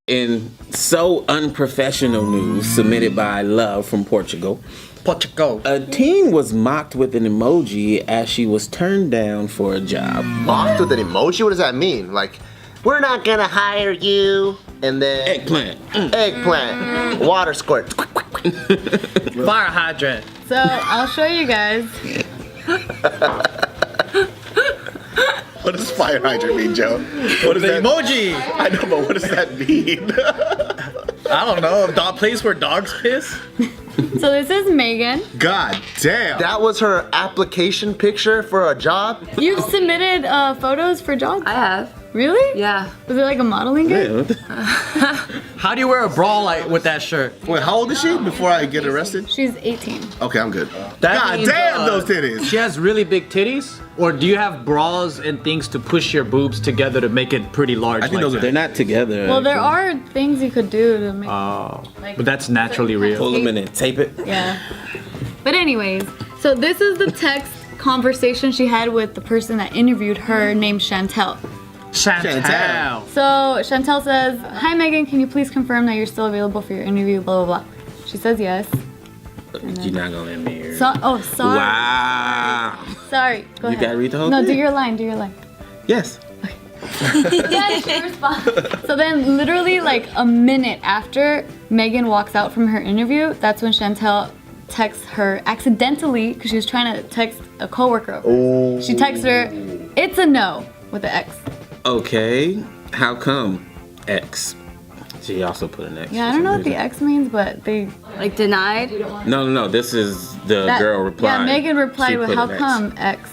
In so unprofessional news submitted by Love from Portugal, a teen was mocked with an emoji as she was turned down for a job. Mocked with an emoji? What does that mean? Like, we're not gonna hire you. And then eggplant, water squirt. Fire hydrant. So I'll show you guys. What does fire hydrant mean, Joe? What is The that? emoji. I know, but what does that mean? I don't know. A dog place where dogs piss. So this is Megan. God damn. That was her application picture for a job? You've submitted photos for jobs? I have. Really? Yeah. Was it like a modeling gig? How do you wear a bra like with that shirt? Wait, how old is she before I get arrested? She's 18. Okay, I'm good. That God means, damn those titties. She has really big titties? Or do you have bras and things to push your boobs together to make it pretty large? I think those are They're not together. Well, there are things you could do to make. But that's naturally real. Pull them in and tape it. Yeah. But anyways, so this is the text conversation she had with the person that interviewed her named Chantel. Chantel. So Chantel says, "Hi Megan, can you please confirm that you're still available for your interview, blah, blah, blah." She says yes. You're not gonna let me hear it. Sorry. Wow. Sorry, go ahead. gotta read the whole No, thing? do your line. Yes. Yeah, she responds. So then literally like a minute after Megan walks out from her interview, that's when Chantel texts her accidentally, because she was trying to text a coworker. Oh. She texts her, "It's a no," with an X. Okay. How come? X. She also put an X. Yeah, I don't know what the X means, but they... Like denied? No. This is the girl replied. Yeah, Megan replied She with, put "How an X. come X?"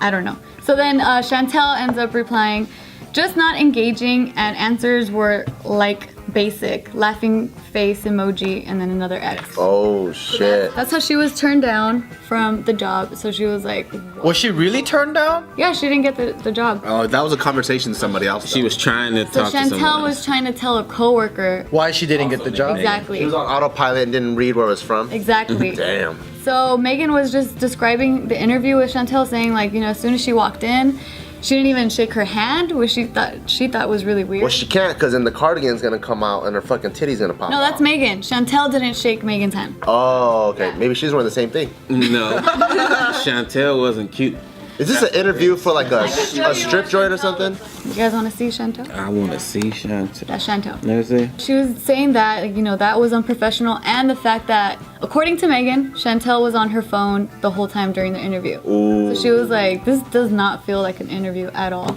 I don't know. So then Chantel ends up replying, "Just not engaging," and answers were like basic, laughing face emoji, and then another X. Oh, shit. That's how she was turned down from the job. So she was like, Was she really turned down? yeah, she didn't get the job. Oh, that was a conversation somebody else. She was trying to So talk to someone Chantel else. was trying to tell a coworker. Why she didn't get the job? She Exactly. was on autopilot and didn't read where it was from. Exactly. Damn. So Megan was just describing the interview with Chantel, saying like, as soon as she walked in, she didn't even shake her hand, which she thought was really weird. Well, she can't, because then the cardigan's gonna come out and her fucking titty's gonna pop No, out. that's Megan. Chantel didn't shake Megan's hand. Oh, okay. Maybe she's wearing the same thing. No. Chantel wasn't cute. Is this an interview for like a strip joint or something? You guys want to see Chantel? I want to see Chantel. That's Chantel. Let me see. She was saying that, that was unprofessional, and the fact that, according to Megan, Chantel was on her phone the whole time during the interview. Ooh. So she was like, this does not feel like an interview at all.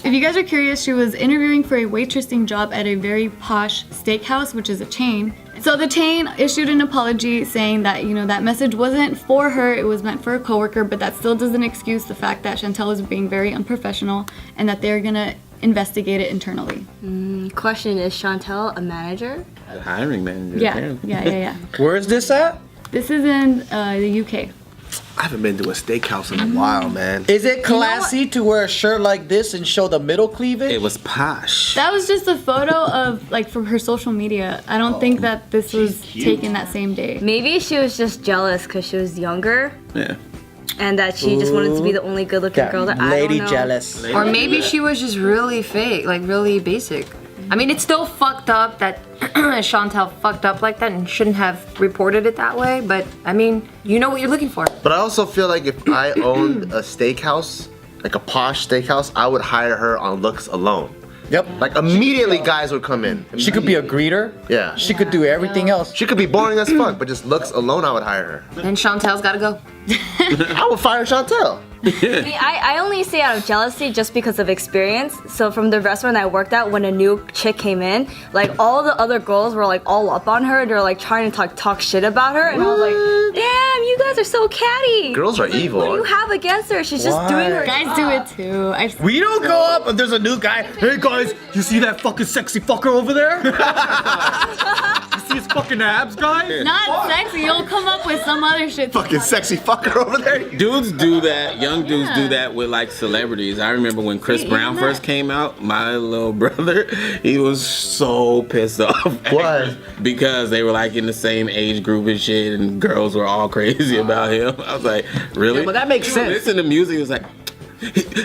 If you guys are curious, she was interviewing for a waitressing job at a very posh steakhouse, which is a chain. So the chain issued an apology saying that, that message wasn't for her, it was meant for a coworker, but that still doesn't excuse the fact that Chantel was being very unprofessional and that they're gonna investigate it internally. Question, is Chantel a manager? The hiring manager. Yeah, apparently. yeah. Where is this at? This is in the UK. I haven't been to a steakhouse in a while, man. Is it classy to wear a shirt like this and show the middle cleavage? It was posh. That was just a photo of, from her social media. I don't think that this was taken that same day. Maybe she was just jealous because she was younger Yeah. and that she just wanted to be the only good looking girl that I don't lady know. jealous. Or maybe she was just really fake, like really basic. I mean, it's still fucked up that Chantel fucked up like that and shouldn't have reported it that way, but I mean, you know what you're looking for. But I also feel like if I owned a steakhouse, like a posh steakhouse, I would hire her on looks alone. Yep. Like immediately guys would come in. She could be a greeter. Yeah. She could do everything else. She could be boring as fuck, but just looks alone, I would hire her. And Chantel's gotta go. I would fire Chantel. See, I only say out of jealousy just because of experience. So from the restaurant I worked at, when a new chick came in, like all the other girls were like all up on her. They're like trying to talk shit about her, and I was like, damn, you guys are so catty. Girls are evil. What do you have against her? She's just doing her Guys do it too. I've We don't go up and there's a new guy. Hey guys, you see that fucking sexy fucker over there? You see his fucking abs, guys? not sexy. You'll come up with some other shit. Fucking sexy fucker over there. Dudes do that. Young dudes do that with celebrities. I remember when Chris Brown first came out, my little brother, he was so pissed off. Why? Because they were in the same age group and shit, and girls were all crazy about him. I was like, really? Yeah, but that makes You sense. Listen to music, it was like,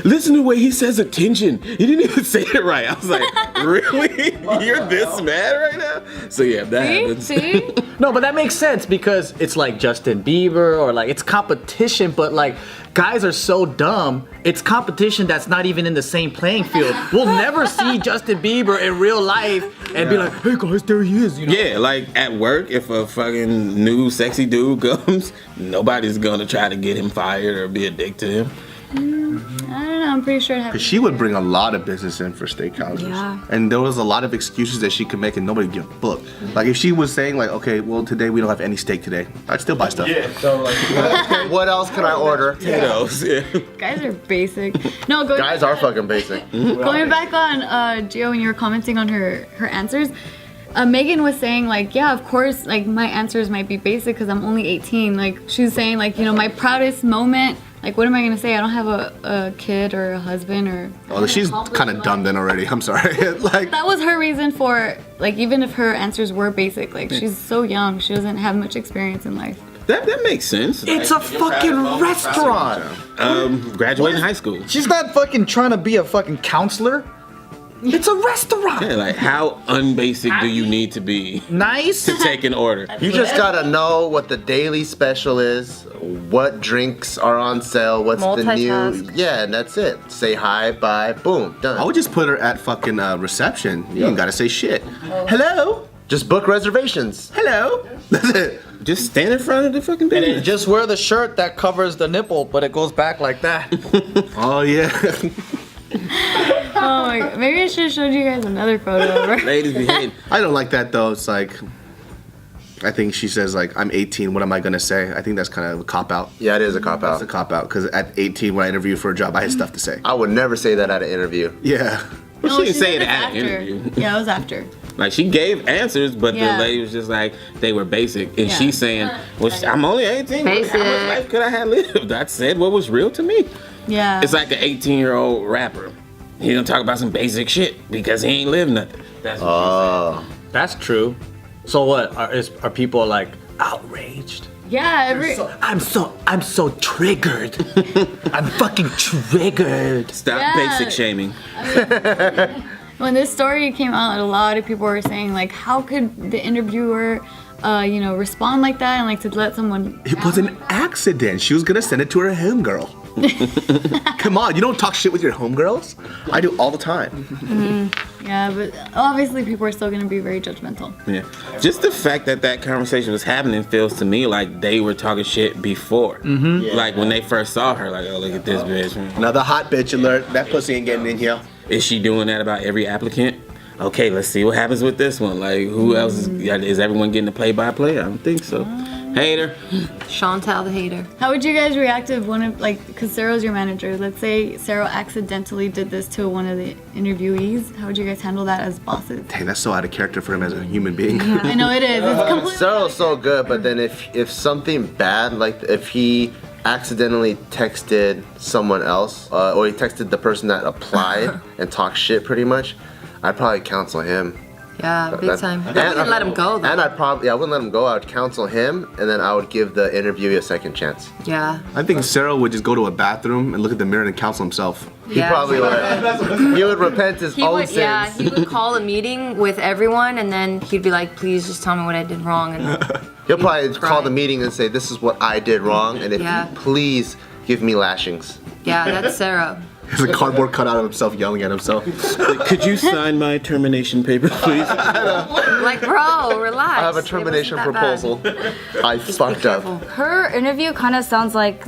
Listen to the way he says attention. He didn't even say it right. I was like, really? You're this mad right now? So yeah, that happens. See? No, but that makes sense because it's like Justin Bieber or like it's competition, but like guys are so dumb. It's competition that's not even in the same playing field. We'll never see Justin Bieber in real life and be like, hey guys, there he is. You know? Yeah, like at work, if a fucking new sexy dude comes, nobody's gonna try to get him fired or be a dick to him. I don't know. I'm pretty sure it happens. She would bring a lot of business in for steakhouses. Yeah. And there was a lot of excuses that she could make and nobody give a fuck. Like if she was saying like, okay, well today we don't have any steak today, I'd still buy stuff. Yeah, so like, What else can I order? Potatoes. Yeah. Guys are basic. No, going Guys are fucking basic. going back on Gio when you were commenting on her answers. Megan was saying like, yeah, of course, like my answers might be basic because I'm only 18. Like she was saying like, you know, my proudest moment. Like, what am I gonna say? I don't have a kid or a husband or. Oh, she's kind of dumb then already. I'm sorry. Like That was her reason for like, even if her answers were basic, like she's so young, she doesn't have much experience in life. That makes sense. it's a fucking restaurant. Graduating high school. She's not fucking trying to be a fucking counselor. It's a restaurant. Yeah, like how unbasic do you need to be Nice. to take an order? you just gotta know what the daily special is, what drinks are on sale, what's the new. Multitask. Yeah, and that's it. Say hi, bye, boom, done. I would just put her at fucking reception. You ain't gotta say shit. Hello? Just book reservations. Hello? That's it. Just stand in front of the fucking And then business. just wear the shirt that covers the nipple, but it goes back like that. Oh, yeah. Oh my god. Maybe I should have showed you guys another photo of her. Ladies behave. I don't like that, though. It's like, I think she says, like, I'm 18. What am I gonna say? I think that's kind of a cop-out. Yeah, it is a cop That's a out. cop-out, because at 18, when I interviewed for a job, I had stuff to say. I would never say that at an interview. Yeah. Well, she didn't say said it at after. an interview. Yeah, it was after. Like she gave answers, but Yeah. the lady was just like they were basic, and Yeah. she's saying, "Well, I'm only 18. How much Basic. life could I have lived?" I said what was real to me. Yeah. It's like an 18-year-old rapper. He gonna talk about some basic shit because he ain't lived nothing. That's what Oh. That's true. So what? Are people like outraged? yeah, I'm so triggered. I'm fucking triggered. she said. Stop Yeah. basic shaming. when this story came out, a lot of people were saying like, how could the interviewer, respond like that and like to let someone. It was an accident. She was gonna send it to her homegirl. Come on, you don't talk shit with your homegirls? I do all the time. Yeah, but obviously people are still gonna be very judgmental. Yeah. Just the fact that conversation was happening feels to me like they were talking shit before. Mm-hmm. Like when they first saw her, like, oh, look at this bitch. Another hot bitch alert. That pussy ain't getting in here. Is she doing that about every applicant? Okay, let's see what happens with this one. Like, who else is everyone getting the play-by-play? I don't think so. Hater. Chantal the hater. How would you guys react if one of because Sarah's your manager? Let's say Sarah accidentally did this to one of the interviewees. How would you guys handle that as bosses? Dang, that's so out of character for him as a human being. I know it is. It's completely. Cyril's so good, but then if something bad, like if he accidentally texted someone else, or he texted the person that applied and talked shit pretty much, I'd probably counsel him. Yeah, big time. I wouldn't let him go though. And I wouldn't let him go. I would counsel him, and then I would give the interviewee a second chance. Yeah. I think Sarah would just go to a bathroom and look at the mirror and counsel himself. He probably would. He would repent his He own would, sins. yeah, he would call a meeting with everyone, and then he'd be like, "Please, just tell me what I did wrong." And He'll probably call the meeting and say, "This is what I did wrong, and if Yeah. you please give me lashings." yeah, that's Sarah. There's a cardboard cutout of himself yelling at himself. Could you sign my termination papers, please? Like, bro, relax. I have a It wasn't termination that bad. proposal. I fucked up. Her interview kind of sounds like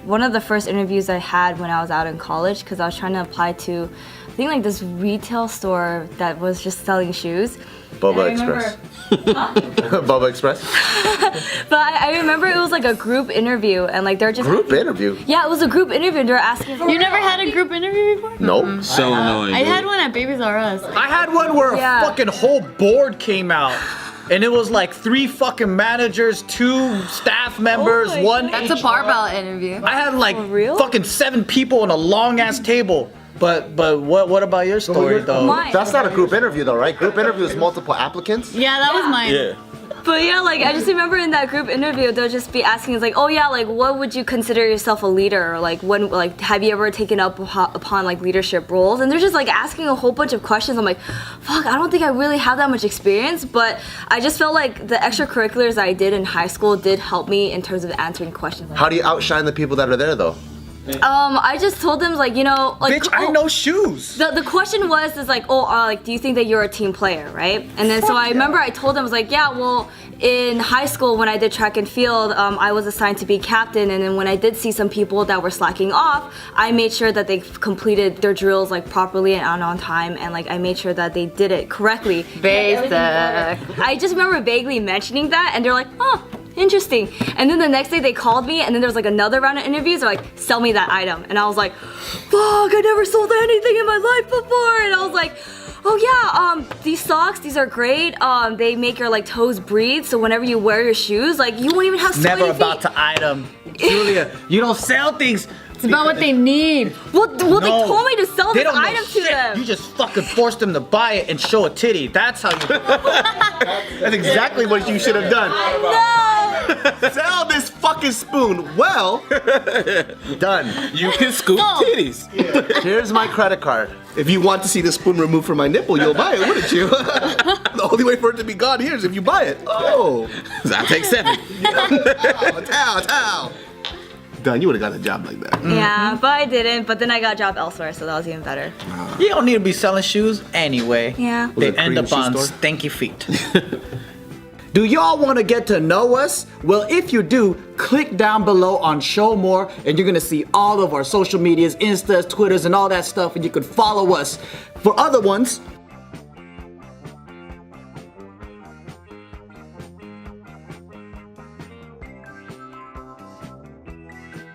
one of the first interviews I had when I was out in college because I was trying to apply to, I think like this retail store that was just selling shoes. Boba I remember- Express. Boba Express. But I remember it was like a group interview and like they're just Group interview. Yeah, it was a group interview. They're asking for You never had a group interview before? Nope. So annoying. I dude. had one at Babies R Us. I had one where Yeah. a fucking whole board came out. And it was like 3 fucking managers, 2 staff members, my 1 That's a barbell interview. I had like real? fucking 7 people on a long ass table. But what about your story though? Mine. That's not a group interview though, right? Group interview is multiple applicants. Yeah, that was mine. Yeah. But yeah, like I just remember in that group interview, they'll just be asking us like, oh yeah, like what would you consider yourself a leader? Or like when, like have you ever taken up upon like leadership roles? And they're just like asking a whole bunch of questions. I'm like, fuck, I don't think I really have that much experience. But I just felt like the extracurriculars that I did in high school did help me in terms of answering questions. How do you outshine the people that are there though? I just told them like, you know, like Bitch, I know shoes. The question was like, oh, like, do you think that you're a team player, right? And then so I remember I told them, I was like, yeah, well, in high school when I did track and field, I was assigned to be captain, and then when I did see some people that were slacking off, I made sure that they completed their drills like properly and on time, and like I made sure that they did it correctly. Basic. I just remember vaguely mentioning that, and they're like, oh, interesting. And then the next day they called me, and then there was like another round of interviews. They're like, sell me that item. And I was like, fuck, I never sold anything in my life before. And I was like, oh yeah, these socks, these are great. They make your like toes breathe, so whenever you wear your shoes, like you won't even have sweaty Never feet. about to item. Julia, you don't sell things. It's about what they need. Well, they told me to sell They this don't know item to shit. them. You just fucking force them to buy it and show a titty. That's how you. That's exactly what you should have done. No. Sell this fucking spoon. Well, done. You can scoop No. titties. Here's my credit card. If you want to see the spoon removed from my nipple, you'll buy it, wouldn't you? The only way for it to be gone here is if you buy it. Oh. I'll take 7. Ow. Done. You would have got a job like that. Yeah, but I didn't. But then I got a job elsewhere, so that was even better. You don't need to be selling shoes anyway. Yeah. They Was it a end Korean up on shoe store? stinky feet. Do y'all want to get to know us? Well, if you do, click down below on Show More, and you're gonna see all of our social medias, Instas, Twitters, and all that stuff, and you can follow us. For other ones,